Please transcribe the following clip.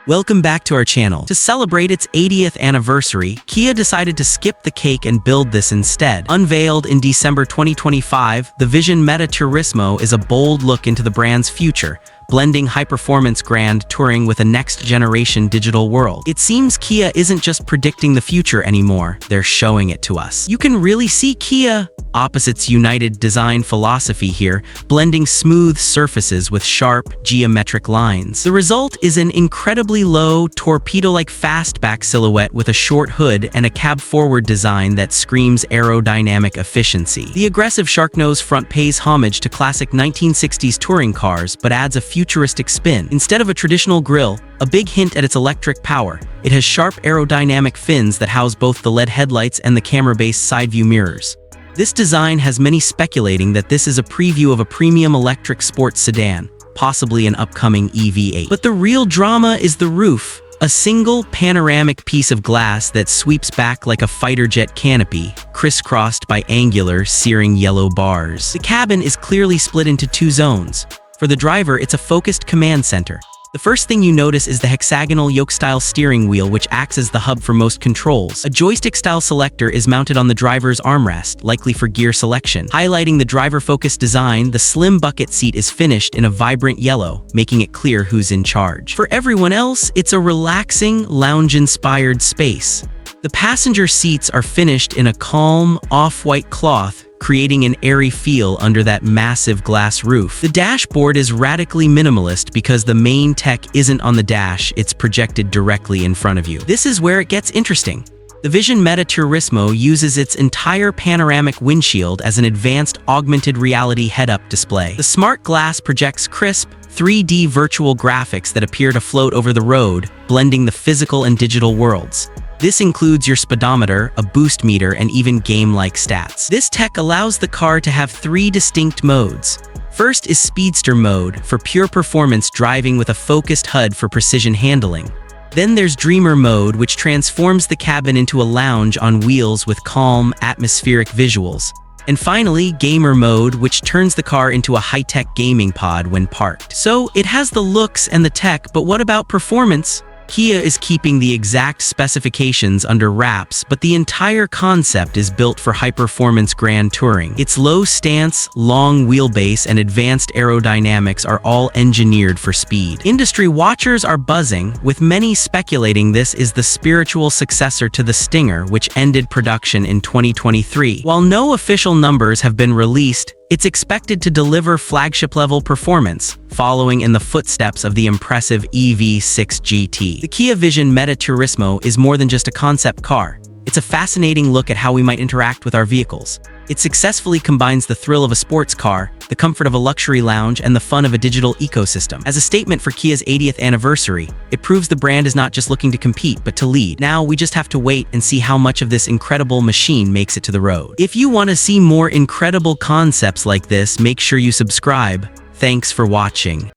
Welcome back to our channel. To celebrate its 80th anniversary, Kia decided to skip the cake and build this instead. Unveiled in December 2025, the Vision Meta Turismo is a bold look into the brand's future, blending high-performance grand touring with a next-generation digital world. It seems Kia isn't just predicting the future anymore, they're showing it to us. You can really see Kia opposites united design philosophy here, blending smooth surfaces with sharp, geometric lines. The result is an incredibly low, torpedo-like fastback silhouette with a short hood and a cab-forward design that screams aerodynamic efficiency. The aggressive shark nose front pays homage to classic 1960s touring cars, but adds a futuristic spin. Instead of a traditional grille, a big hint at its electric power, it has sharp aerodynamic fins that house both the LED headlights and the camera-based side-view mirrors. This design has many speculating that this is a preview of a premium electric sports sedan, possibly an upcoming EV8. But the real drama is the roof, a single panoramic piece of glass that sweeps back like a fighter jet canopy, crisscrossed by angular, searing yellow bars. The cabin is clearly split into two zones. For the driver, it's a focused command center. The first thing you notice is the hexagonal yoke-style steering wheel, which acts as the hub for most controls. A joystick-style selector is mounted on the driver's armrest, likely for gear selection. Highlighting the driver-focused design, the slim bucket seat is finished in a vibrant yellow, making it clear who's in charge. For everyone else, it's a relaxing, lounge-inspired space. The passenger seats are finished in a calm, off-white cloth, creating an airy feel under that massive glass roof. The dashboard is radically minimalist because the main tech isn't on the dash, it's projected directly in front of you. This is where it gets interesting. The Vision Meta Turismo uses its entire panoramic windshield as an advanced augmented reality head-up display. The smart glass projects crisp, 3D virtual graphics that appear to float over the road, blending the physical and digital worlds. This includes your speedometer, a boost meter, and even game-like stats. This tech allows the car to have three distinct modes. First is Speedster mode, for pure performance driving with a focused HUD for precision handling. Then there's Dreamer mode, which transforms the cabin into a lounge on wheels with calm, atmospheric visuals. And finally, Gamer mode, which turns the car into a high-tech gaming pod when parked. So, it has the looks and the tech, but what about performance? Kia is keeping the exact specifications under wraps, but the entire concept is built for high-performance grand touring. Its low stance, long wheelbase, and advanced aerodynamics are all engineered for speed. Industry watchers are buzzing, with many speculating this is the spiritual successor to the Stinger, which ended production in 2023. While no official numbers have been released, it's expected to deliver flagship-level performance, following in the footsteps of the impressive EV6 GT. The Kia Vision Meta Turismo is more than just a concept car. It's a fascinating look at how we might interact with our vehicles. It successfully combines the thrill of a sports car, the comfort of a luxury lounge, and the fun of a digital ecosystem. As a statement for Kia's 80th anniversary, it proves the brand is not just looking to compete, but to lead. Now, we just have to wait and see how much of this incredible machine makes it to the road. If you want to see more incredible concepts like this, make sure you subscribe. Thanks for watching.